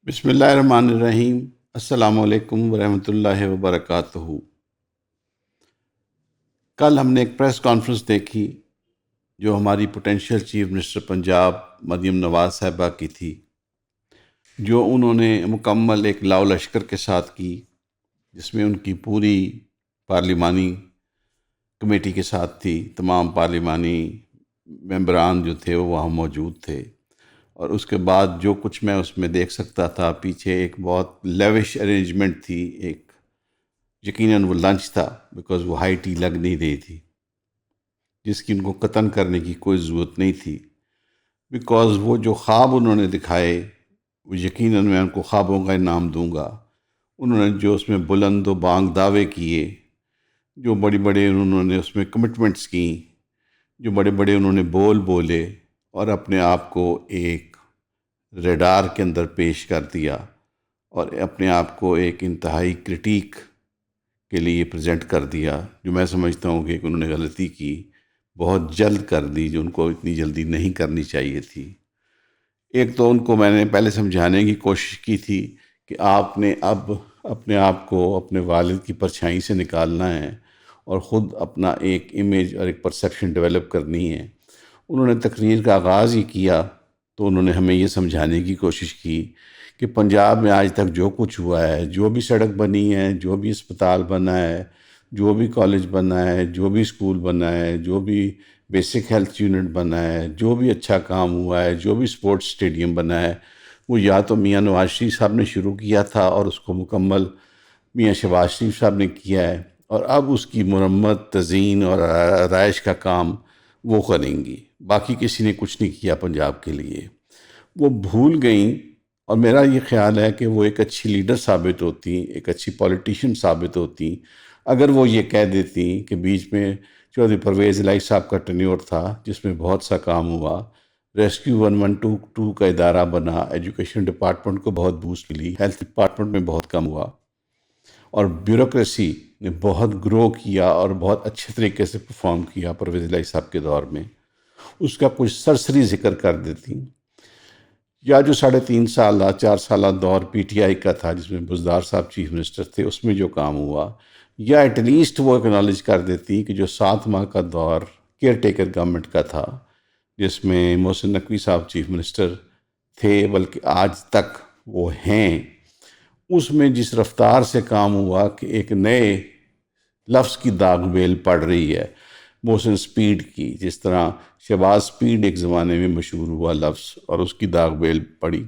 بسم اللہ الرحمن الرحیم۔ السلام علیکم ورحمۃ اللہ وبرکاتہ۔ کل ہم نے ایک پریس کانفرنس دیکھی جو ہماری potential chief minister Punjab Maryam Nawaz صاحبہ کی تھی، جو انہوں نے مکمل ایک لاؤ لشکر کے ساتھ کی، جس میں ان کی پوری پارلیمانی کمیٹی کے ساتھ تھی۔ تمام پارلیمانی ممبران جو تھے وہ وہاں موجود تھے، اور اس کے بعد جو کچھ میں اس میں دیکھ سکتا تھا، پیچھے ایک بہت لیوش ارینجمنٹ تھی۔ ایک یقیناً وہ لنچ تھا، بیکاز وہ ہائی ٹی لگ نہیں رہی تھی، جس کی ان کو قطن کرنے کی کوئی ضرورت نہیں تھی، بیکاز وہ جو خواب انہوں نے دکھائے وہ یقیناً میں ان کو خوابوں کا انعام دوں گا۔ انہوں نے جو اس میں بلند و بانگ دعوے کیے، جو بڑی بڑے انہوں نے اس میں کمٹمنٹس کی، جو بڑے بڑے انہوں نے بولے، اور اپنے آپ کو ایک ریڈار کے اندر پیش کر دیا، اور اپنے آپ کو ایک انتہائی کرٹیک کے لیے پریزنٹ کر دیا، جو میں سمجھتا ہوں کہ انہوں نے غلطی کی، بہت جلد کر دی، جو ان کو اتنی جلدی نہیں کرنی چاہیے تھی۔ ایک تو ان کو میں نے پہلے سمجھانے کی کوشش کی تھی کہ آپ نے اب اپنے آپ کو اپنے والد کی پرچھائی سے نکالنا ہے، اور خود اپنا ایک امیج اور ایک پرسیپشن ڈیولپ کرنی ہے۔ انہوں نے تقریر کا آغاز ہی کیا تو انہوں نے ہمیں یہ سمجھانے کی کوشش کی کہ پنجاب میں آج تک جو کچھ ہوا ہے، جو بھی سڑک بنی ہے، جو بھی اسپتال بنا ہے، جو بھی کالج بنا ہے، جو بھی اسکول بنا ہے، جو بھی بیسک ہیلتھ یونٹ بنا ہے، جو بھی اچھا کام ہوا ہے، جو بھی سپورٹس اسٹیڈیم بنا ہے، وہ یا تو میاں نواز شریف صاحب نے شروع کیا تھا اور اس کو مکمل میاں شہباز شریف صاحب نے کیا ہے، اور اب اس کی مرمت، تزئین اور آرائش کا کام وہ کریں گی۔ باقی کسی نے کچھ نہیں کیا پنجاب کے لیے۔ وہ بھول گئیں، اور میرا یہ خیال ہے کہ وہ ایک اچھی لیڈر ثابت ہوتی، ایک اچھی پولیٹیشین ثابت ہوتی، اگر وہ یہ کہہ دیتی کہ بیچ میں چودھری پرویز الہی صاحب کا ٹینیور تھا، جس میں بہت سا کام ہوا، ریسکیو 1122 کا ادارہ بنا، ایجوکیشن ڈپارٹمنٹ کو بہت بوسٹ ملی، ہیلتھ ڈپارٹمنٹ میں بہت کم ہوا، اور بیوروکریسی نے بہت گرو کیا اور بہت اچھے طریقے سے پرفارم کیا پرویز الہی صاحب کے دور میں، اس کا کچھ سرسری ذکر کر دیتی۔ یا جو 3.5 سالہ 4 سالہ دور پی ٹی آئی کا تھا، جس میں بزدار صاحب چیف منسٹر تھے، اس میں جو کام ہوا، یا ایٹ لیسٹ وہ اکنالج کر دیتی کہ جو 7 ماہ کا دور کیئر ٹیکر گورنمنٹ کا تھا، جس میں محسن نقوی صاحب چیف منسٹر تھے، بلکہ آج تک وہ ہیں، اس میں جس رفتار سے کام ہوا کہ ایک نئے لفظ کی داغ بیل پڑ رہی ہے، محسن سپیڈ کی، جس طرح شہباز سپیڈ ایک زمانے میں مشہور ہوا لفظ اور اس کی داغ بیل پڑی،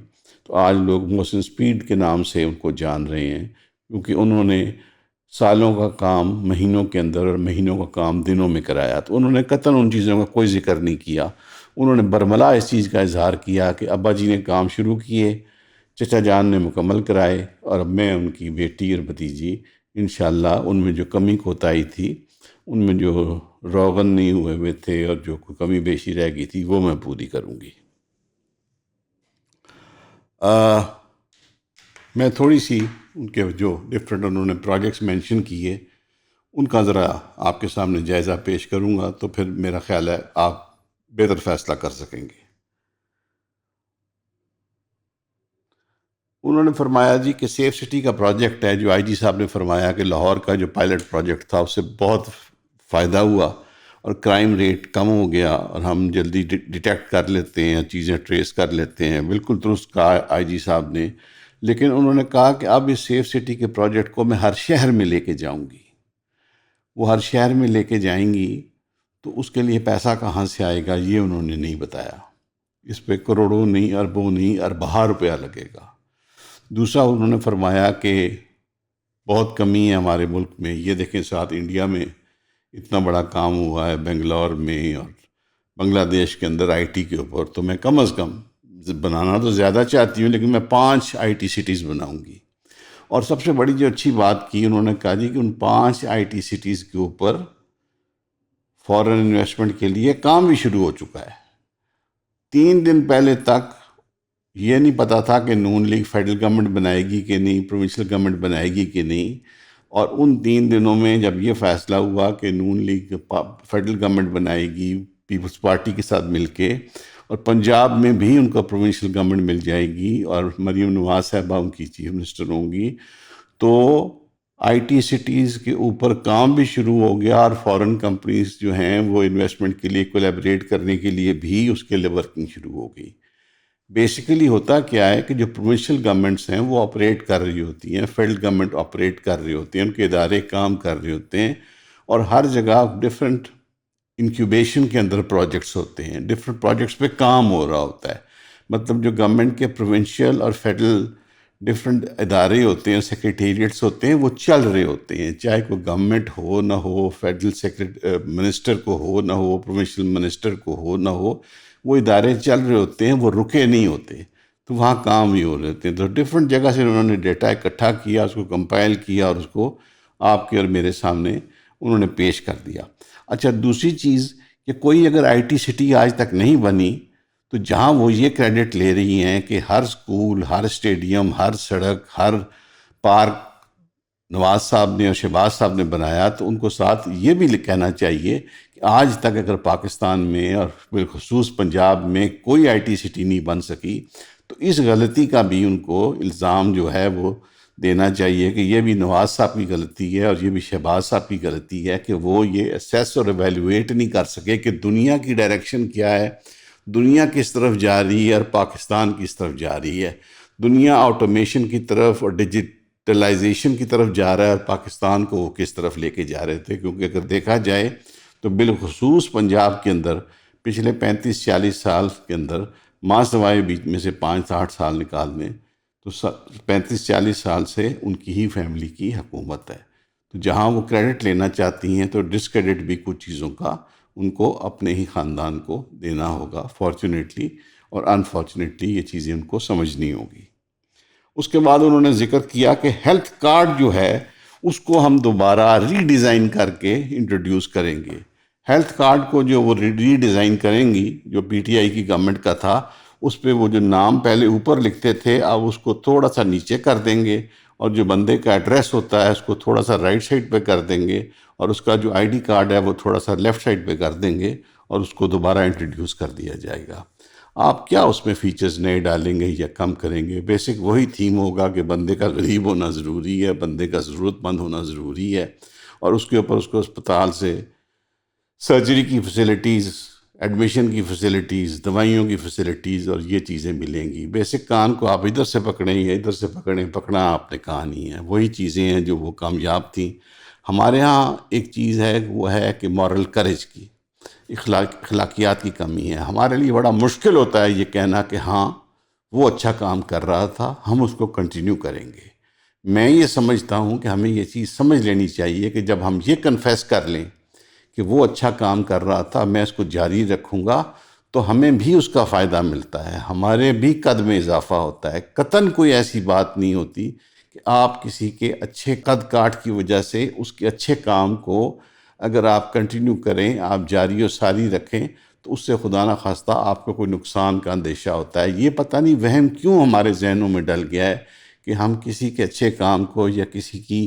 تو آج لوگ محسن سپیڈ کے نام سے ان کو جان رہے ہیں، کیونکہ انہوں نے سالوں کا کام مہینوں کے اندر اور مہینوں کا کام دنوں میں کرایا۔ تو انہوں نے قطعاً ان چیزوں کا کوئی ذکر نہیں کیا، انہوں نے برملا اس چیز کا اظہار کیا کہ ابا جی نے کام شروع کیے، چچا جان نے مکمل کرائے، اور اب میں ان کی بیٹی اور بھتیجی انشاءاللہ ان میں جو کمی کوتاہی تھی، ان میں جو روغن نہیں ہوئے تھے اور جو کوئی کمی بیشی رہ گئی تھی، وہ میں پوری کروں گی۔ میں تھوڑی سی ان کے جو ڈفرینٹ انہوں نے پروجیکٹس مینشن کیے، ان کا ذرا آپ کے سامنے جائزہ پیش کروں گا، تو پھر میرا خیال ہے آپ بہتر فیصلہ کر سکیں گے۔ انہوں نے فرمایا جی کہ سیف سٹی کا پروجیکٹ ہے، جو آئی جی صاحب نے فرمایا کہ لاہور کا جو پائلٹ پروجیکٹ تھا اس سے بہت فائدہ ہوا اور کرائم ریٹ کم ہو گیا، اور ہم جلدی ڈیٹیکٹ کر لیتے ہیں، چیزیں ٹریس کر لیتے ہیں۔ بالکل درست کہا آئی جی صاحب نے، لیکن انہوں نے کہا کہ اب اس سیف سٹی کے پروجیکٹ کو میں ہر شہر میں لے کے جاؤں گی۔ وہ ہر شہر میں لے کے جائیں گی تو اس کے لیے پیسہ کہاں سے آئے گا، یہ انہوں نے نہیں بتایا۔ اس پہ کروڑوں نہیں، اربوں نہیں، ارباں روپیہ لگے گا۔ دوسرا انہوں نے فرمایا کہ بہت کمی ہے ہمارے ملک میں، یہ دیکھیں ساتھ انڈیا میں اتنا بڑا کام ہوا ہے بنگلور میں اور بنگلہ دیش کے اندر آئی ٹی کے اوپر، تو میں کم از کم بنانا تو زیادہ چاہتی ہوں، لیکن میں 5 آئی ٹی سٹیز بناؤں گی۔ اور سب سے بڑی جو اچھی بات کی انہوں نے کہا جی کہ ان 5 آئی ٹی سٹیز کے اوپر فورن انویسٹمنٹ کے لیے کام بھی شروع ہو چکا ہے۔ 3 دن پہلے تک یہ نہیں پتا تھا کہ نون لیگ فیڈرل گورنمنٹ بنائے گی کہ نہیں، پروونشل گورنمنٹ بنائے گی کہ نہیں، اور ان 3 دنوں میں جب یہ فیصلہ ہوا کہ نون لیگ فیڈرل گورنمنٹ بنائے گی پیپلز پارٹی کے ساتھ مل کے، اور پنجاب میں بھی ان کو پروونشل گورنمنٹ مل جائے گی اور مریم نواز صاحبہ ان کی چیف منسٹر ہوں گی، تو آئی ٹی سٹیز کے اوپر کام بھی شروع ہو گیا، اور فورن کمپنیز جو ہیں وہ انویسٹمنٹ کے لیے کولیبریٹ کرنے کے لیے بھی اس کے لیے ورکنگ شروع ہو گئی۔ بیسیکلی ہوتا کیا ہے کہ جو پروونشل گورنمنٹس ہیں وہ آپریٹ کر رہی ہوتی ہیں، فیڈرل گورنمنٹ آپریٹ کر رہی ہوتی ہیں، ان کے ادارے کام کر رہے ہوتے ہیں، اور ہر جگہ ڈفرینٹ انکیوبیشن کے اندر پروجیکٹس ہوتے ہیں، ڈفرینٹ پروجیکٹس پہ کام ہو رہا ہوتا ہے۔ مطلب جو گورنمنٹ کے پروونشل اور فیڈرل ڈفرینٹ ادارے ہوتے ہیں، سیکریٹریٹس ہوتے ہیں، وہ چل رہے ہوتے ہیں، چاہے کوئی گورنمنٹ ہو نہ ہو، فیڈرل منسٹر کو ہو نہ ہو، پروونشل منسٹر کو ہو نہ ہو، وہ ادارے چل رہے ہوتے ہیں، وہ رکے نہیں ہوتے، تو وہاں کام ہی ہو رہے ہوتے ہیں۔ تو ڈفرینٹ جگہ سے انہوں نے ڈیٹا اکٹھا کیا، اس کو کمپائل کیا، اور اس کو آپ کے اور میرے سامنے انہوں نے پیش کر دیا۔ اچھا، دوسری چیز کہ کوئی اگر آئی ٹی سٹی آج تک نہیں بنی، تو جہاں وہ یہ کریڈٹ لے رہی ہیں کہ ہر اسکول، ہر اسٹیڈیم، ہر سڑک، ہر پارک نواز صاحب نے اور شہباز صاحب نے بنایا، تو ان کو ساتھ یہ بھی کہنا چاہیے کہ آج تک اگر پاکستان میں اور بالخصوص پنجاب میں کوئی آئی ٹی سٹی نہیں بن سکی، تو اس غلطی کا بھی ان کو الزام جو ہے وہ دینا چاہیے کہ یہ بھی نواز صاحب کی غلطی ہے اور یہ بھی شہباز صاحب کی غلطی ہے کہ وہ یہ اسیس اور ایویلویٹ نہیں کر سکے کہ دنیا کی ڈائریکشن کیا ہے، دنیا کس طرف جا رہی ہے اور پاکستان کس طرف جا رہی ہے۔ دنیا آٹومیشن کی طرف اور ڈیجیٹلائزیشن کی طرف جا رہا ہے، اور پاکستان کو وہ کس طرف لے کے جا رہے تھے، کیونکہ اگر دیکھا جائے تو بالخصوص پنجاب کے اندر پچھلے 35-40 سال کے اندر، ماں سوائے بیچ میں سے 5-8 سال نکال میں، تو 35-40 سال سے ان کی ہی فیملی کی حکومت ہے۔ تو جہاں وہ کریڈٹ لینا چاہتی ہیں تو ڈسکریڈٹ بھی کچھ چیزوں کا ان کو اپنے ہی خاندان کو دینا ہوگا، فارچونیٹلی، اور انفارچونیٹلی یہ چیزیں ان کو سمجھنی ہوگی۔ اس کے بعد انہوں نے ذکر کیا کہ ہیلتھ کارڈ جو ہے اس کو ہم دوبارہ ری ڈیزائن کر کے انٹروڈیوس کریں گے۔ ہیلتھ کارڈ کو جو وہ ری ڈیزائن کریں گی، جو پی ٹی آئی کی گورنمنٹ کا تھا، اس پہ وہ جو نام پہلے اوپر لکھتے تھے اب اس کو تھوڑا سا نیچے کر دیں گے، اور جو بندے کا ایڈریس ہوتا ہے اس کو تھوڑا سا رائٹ سائڈ پہ کر دیں گے، اور اس کا جو آئی ڈی کارڈ ہے وہ تھوڑا سا لیفٹ سائڈ پہ کر دیں گے، اور اس کو دوبارہ انٹروڈیوس کر دیا جائے گا۔ آپ کیا اس میں فیچرز نئے ڈالیں گے یا کم کریں گے؟ بیسک وہی تھیم ہوگا کہ بندے کا غریب ہونا ضروری ہے، بندے کا ضرورت مند ہونا ضروری ہے، اور اس کے اوپر اس کو اسپتال سے سرجری کی فیسلٹیز، ایڈمیشن کی فیسلٹیز، دوائیوں کی فیسلٹیز اور یہ چیزیں ملیں گی۔ بیسک کان کو آپ ادھر سے پکڑیں یا ادھر سے پکڑیں، پکڑنا آپ نے کہا نہیں ہے، وہی چیزیں ہیں جو وہ کامیاب تھیں۔ ہمارے ہاں ایک چیز ہے، وہ ہے کہ مورل کریج کی، اخلاقیات کی کمی ہے۔ ہمارے لیے بڑا مشکل ہوتا ہے یہ کہنا کہ ہاں وہ اچھا کام کر رہا تھا، ہم اس کو کنٹینیو کریں گے۔ میں یہ سمجھتا ہوں کہ ہمیں یہ چیز سمجھ لینی چاہیے کہ جب ہم یہ کنفیس کر لیں کہ وہ اچھا کام کر رہا تھا، میں اس کو جاری رکھوں گا، تو ہمیں بھی اس کا فائدہ ملتا ہے، ہمارے بھی قد میں اضافہ ہوتا ہے۔ قطعاً کوئی ایسی بات نہیں ہوتی کہ آپ کسی کے اچھے قد کاٹ کی وجہ سے اس کے اچھے کام کو اگر آپ کنٹینیو کریں، آپ جاری و ساری رکھیں، تو اس سے خدا نہ خواستہ آپ کو کوئی نقصان کا اندیشہ ہوتا ہے۔ یہ پتہ نہیں وہم کیوں ہمارے ذہنوں میں ڈل گیا ہے کہ ہم کسی کے اچھے کام کو یا کسی کی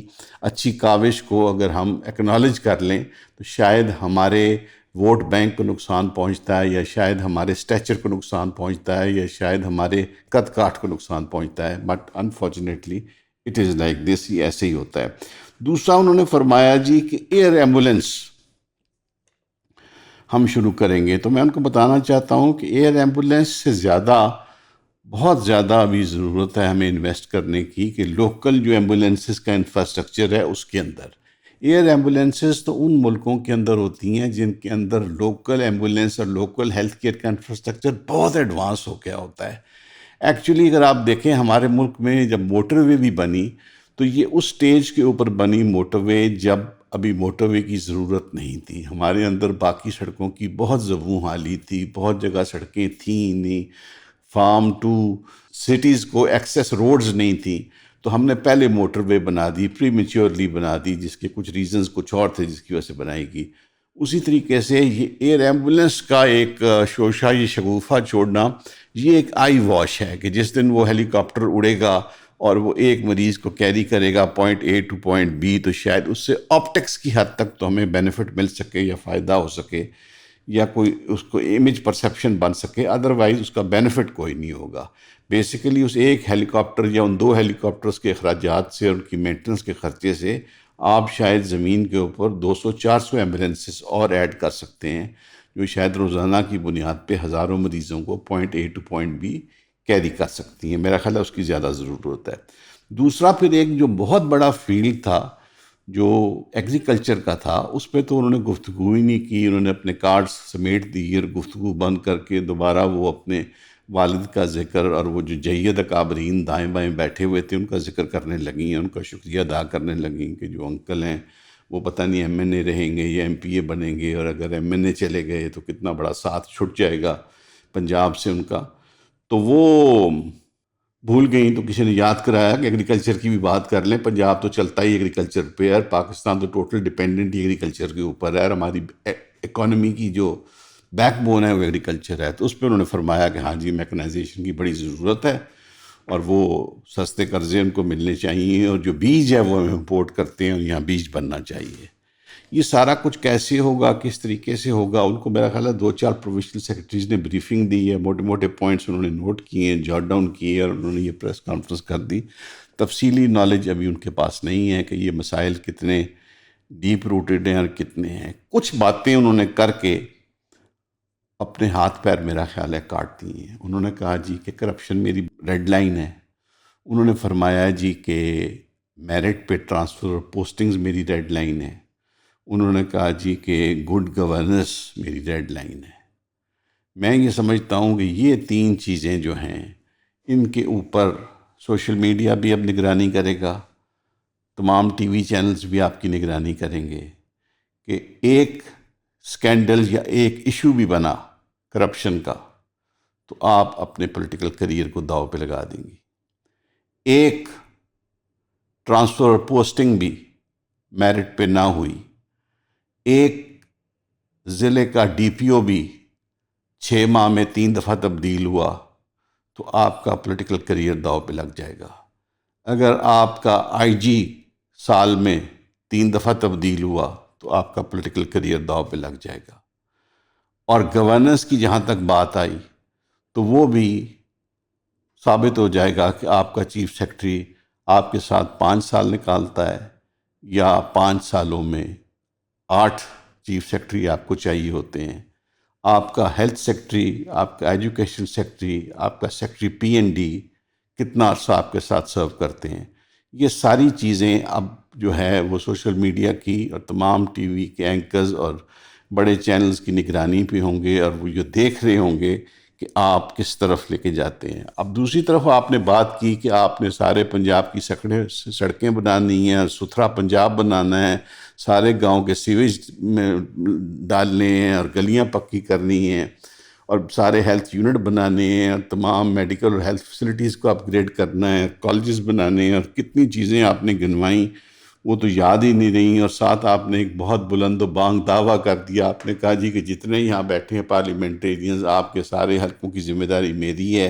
اچھی کاوش کو اگر ہم ایکنالج کر لیں تو شاید ہمارے ووٹ بینک کو نقصان پہنچتا ہے، یا شاید ہمارے اسٹیچر کو نقصان پہنچتا ہے، یا شاید ہمارے قد کاٹ کو نقصان پہنچتا ہے، but unfortunately it is like this, یہ ایسے ہی ہوتا ہے۔ دوسرا انہوں نے فرمایا جی کہ ایئر ایمبولینس ہم شروع کریں گے، تو میں ان کو بتانا چاہتا ہوں کہ ایئر ایمبولینس سے زیادہ، بہت زیادہ ابھی ضرورت ہے ہمیں انویسٹ کرنے کی کہ لوکل جو ایمبولینسز کا انفراسٹرکچر ہے اس کے اندر۔ ایئر ایمبولینسز تو ان ملکوں کے اندر ہوتی ہیں جن کے اندر لوکل ایمبولینس اور لوکل ہیلتھ کیئر کا انفراسٹرکچر بہت ایڈوانس ہو گیا ہوتا ہے۔ ایکچولی اگر آپ دیکھیں ہمارے ملک میں جب موٹر وے بھی بنی تو یہ اس سٹیج کے اوپر بنی موٹر وے جب ابھی موٹر وے کی ضرورت نہیں تھی۔ ہمارے اندر باقی سڑکوں کی بہت زبوں حالی تھی، بہت جگہ سڑکیں تھیں نہیں، فارم ٹو سٹیز کو ایکسیس روڈز نہیں تھیں، تو ہم نے پہلے موٹر وے بنا دی، پری میچورلی بنا دی، جس کے کچھ ریزنز کچھ اور تھے جس کی وجہ سے بنائی گئی۔ اسی طریقے سے یہ ایئر ایمبولینس کا ایک شوشہ، یہ شگوفہ چھوڑنا، یہ ایک آئی واش ہے کہ جس دن وہ ہیلی کاپٹر اڑے گا اور وہ ایک مریض کو کیری کرے گا point A to point B, تو شاید اس سے آپٹکس کی حد تک تو ہمیں بینیفٹ مل سکے یا فائدہ ہو سکے یا کوئی اس کو امیج پرسیپشن بن سکے، ادروائز اس کا بینیفٹ کوئی نہیں ہوگا۔ بیسیکلی اس ایک ہیلی کاپٹر یا ان 2 ہیلی کاپٹرز کے اخراجات سے اور ان کی مینٹننس کے خرچے سے آپ شاید زمین کے اوپر 200-400 ایمبولینسز اور ایڈ کر سکتے ہیں، جو شاید روزانہ کی بنیاد پہ ہزاروں مریضوں کو point A to point B carry کر سکتی ہیں۔ میرا خیال ہے اس کی زیادہ ضرورت ہے۔ دوسرا پھر ایک جو بہت بڑا فیلڈ تھا جو ایگریکلچر کا تھا، اس پہ تو انہوں نے گفتگو ہی نہیں کی، انہوں نے اپنے کارڈز سمیٹ دی اور گفتگو بند کر کے دوبارہ وہ اپنے والد کا ذکر اور وہ جو جید اکابرین دائیں بائیں بیٹھے ہوئے تھے ان کا ذکر کرنے لگیں، ان کا شکریہ ادا کرنے لگیں کہ جو انکل ہیں وہ پتہ نہیں ایم این اے رہیں گے یا ایم پی اے بنیں گے، اور اگر ایم این اے چلے گئے تو کتنا بڑا ساتھ چھٹ جائے گا پنجاب سے ان کا۔ تو وہ بھول گئیں تو کسی نے یاد کرایا کہ ایگریکلچر کی بھی بات کر لیں، پنجاب تو چلتا ہی ایگریکلچر پہ ہے، پاکستان تو ٹوٹل ڈیپینڈنٹ ہی ایگریکلچر کے اوپر ہے، اور ہماری اکانومی کی جو بیک بون ہے وہ ایگریکلچر ہے۔ تو اس پہ انہوں نے فرمایا کہ ہاں جی میکنائزیشن کی بڑی ضرورت ہے، اور وہ سستے قرضے ان کو ملنے چاہیے، اور جو بیج ہے وہ ہم امپورٹ کرتے ہیں اور یہاں بیج بننا چاہیے۔ یہ سارا کچھ کیسے ہوگا، کس طریقے سے ہوگا، ان کو میرا خیال ہے 2-4 پروونشل سیکرٹریز نے بریفنگ دی ہے، موٹے موٹے پوائنٹس انہوں نے نوٹ کیے ہیں، جاٹ ڈاؤن کیے، اور انہوں نے یہ پریس کانفرنس کر دی۔ تفصیلی نالج ابھی ان کے پاس نہیں ہے کہ یہ مسائل کتنے ڈیپ روٹڈ ہیں اور کتنے ہیں۔ کچھ باتیں انہوں نے کر کے اپنے ہاتھ پیر میرا خیال ہے کاٹ دی ہیں۔ انہوں نے کہا جی کہ کرپشن میری ریڈ لائن ہے، انہوں نے فرمایا جی کہ میرٹ پہ ٹرانسفر اور پوسٹنگز میری ریڈ لائن ہے، انہوں نے کہا جی کہ گڈ گورننس میری ریڈ لائن ہے۔ میں یہ سمجھتا ہوں کہ یہ 3 چیزیں جو ہیں ان کے اوپر سوشل میڈیا بھی اب نگرانی کرے گا، تمام ٹی وی چینلز بھی آپ کی نگرانی کریں گے کہ ایک سکینڈل یا ایک ایشو بھی بنا کرپشن کا تو آپ اپنے پولیٹیکل کریئر کو داؤ پہ لگا دیں گی۔ ایک ٹرانسفر اور پوسٹنگ بھی میرٹ پہ نہ ہوئی، ایک ضلع کا ڈی پی او بھی 6 ماہ میں 3 دفعہ تبدیل ہوا تو آپ کا پولیٹیکل کریئر داؤ پہ لگ جائے گا۔ اگر آپ کا آئی جی سال میں 3 دفعہ تبدیل ہوا تو آپ کا پولیٹیکل کریئر داؤ پہ لگ جائے گا۔ اور گورننس کی جہاں تک بات آئی تو وہ بھی ثابت ہو جائے گا کہ آپ کا چیف سیکرٹری آپ کے ساتھ 5 سال نکالتا ہے یا 5 سالوں میں 8 چیف سیکرٹری آپ کو چاہیے ہوتے ہیں۔ آپ کا ہیلتھ سیکرٹری، آپ کا ایجوکیشن سیکرٹری، آپ کا سیکرٹری پی این ڈی کتنا عرصہ آپ کے ساتھ سرو کرتے ہیں۔ یہ ساری چیزیں اب جو ہے وہ سوشل میڈیا کی اور تمام ٹی وی کے اینکرز اور بڑے چینلز کی نگرانی پہ ہوں گے، اور وہ یہ دیکھ رہے ہوں گے کہ آپ کس طرف لے کے جاتے ہیں۔ اب دوسری طرف آپ نے بات کی کہ آپ نے سارے پنجاب کی سڑکیں بنانی ہیں اور ستھرا پنجاب بنانا ہے، سارے گاؤں کے سیویج میں ڈالنے ہیں اور گلیاں پکی کرنی ہیں، اور سارے ہیلتھ یونٹ بنانے ہیں، اور تمام میڈیکل اور ہیلتھ فیسلٹیز کو اپ گریڈ کرنا ہے، کالجز بنانے ہیں، اور کتنی چیزیں آپ نے گنوائیں وہ تو یاد ہی نہیں رہیں۔ اور ساتھ آپ نے ایک بہت بلند و بانگ دعویٰ کر دیا، آپ نے کہا جی کہ جتنے یہاں بیٹھے ہیں پارلیمنٹیرینز، آپ کے سارے حلقوں کی ذمہ داری میری ہے۔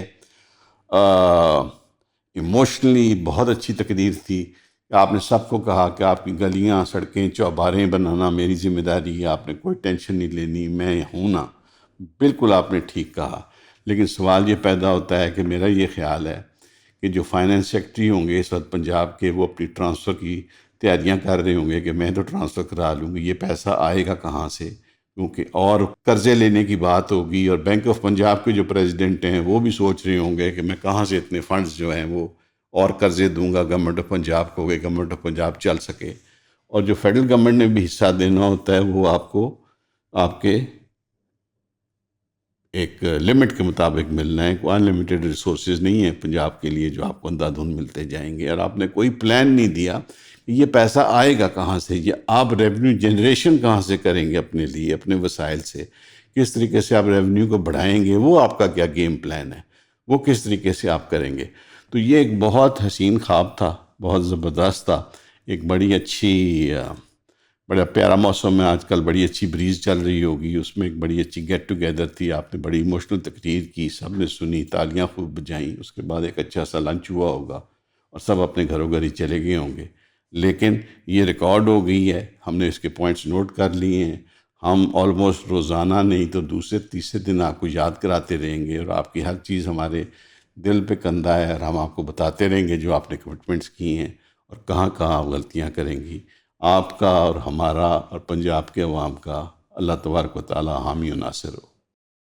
ایموشنلی بہت اچھی تقریر تھی کہ آپ نے سب کو کہا کہ آپ کی گلیاں، سڑکیں، چوباریں بنانا میری ذمہ داری ہے، آپ نے کوئی ٹینشن نہیں لینی، میں ہوں نا۔ بالکل آپ نے ٹھیک کہا، لیکن سوال یہ پیدا ہوتا ہے کہ میرا یہ خیال ہے کہ جو فائنانس سیکرٹری ہوں گے اس وقت پنجاب کے، وہ اپنی ٹرانسفر کی تیاریاں کر رہے ہوں گے کہ میں تو ٹرانسفر کرا لوں گی، یہ پیسہ آئے گا کہاں سے، کیونکہ اور قرضے لینے کی بات ہوگی، اور بینک آف پنجاب کے جو پریزیڈنٹ ہیں وہ بھی سوچ رہے ہوں گے کہ میں کہاں سے اتنے فنڈز جو ہیں وہ اور قرضے دوں گا گورنمنٹ آف پنجاب کو کہ گورنمنٹ آف پنجاب چل سکے۔ اور جو فیڈرل گورنمنٹ نے بھی حصہ دینا ہوتا ہے وہ آپ کو آپ کے ایک لمٹ کے مطابق ملنا ہے، کوئی انلمیٹڈ ریسورسز نہیں ہے پنجاب کے لیے جو آپ کو اندھا دھند ملتے جائیں گے۔ اور آپ نے کوئی پلان نہیں دیا کہ یہ پیسہ آئے گا کہاں سے، یہ آپ ریونیو جنریشن کہاں سے کریں گے اپنے لیے، اپنے وسائل سے، کس طریقے سے آپ ریونیو کو بڑھائیں گے، وہ آپ کا کیا گیم پلان ہے، وہ کس طریقے سے آپ کریں گے۔ تو یہ ایک بہت حسین خواب تھا، بہت زبردست تھا، ایک بڑی اچھی بڑا پیارا موسم ہے آج کل، بڑی اچھی بریز چل رہی ہوگی، اس میں ایک بڑی اچھی گیٹ ٹوگیدر تھی، آپ نے بڑی ایموشنل تقریر کی، سب نے سنی، تالیاں خوب بجائیں، اس کے بعد ایک اچھا سا لنچ ہوا ہوگا اور سب اپنے گھروں گھر ہی چلے گئے ہوں گے۔ لیکن یہ ریکارڈ ہو گئی ہے، ہم نے اس کے پوائنٹس نوٹ کر لیے ہیں، ہم آلموسٹ روزانہ نہیں تو دوسرے تیسرے دن آپ کو یاد کراتے رہیں گے، اور آپ کی ہر چیز ہمارے دل پہ کندہ ہے، اور ہم آپ کو بتاتے رہیں گے جو آپ نے کمٹمنٹس کی ہیں اور کہاں کہاں آپ غلطیاں کریں گی۔ آپ کا اور ہمارا اور پنجاب کے عوام کا اللہ تبارک و تعالی حامی و ناصر ہو۔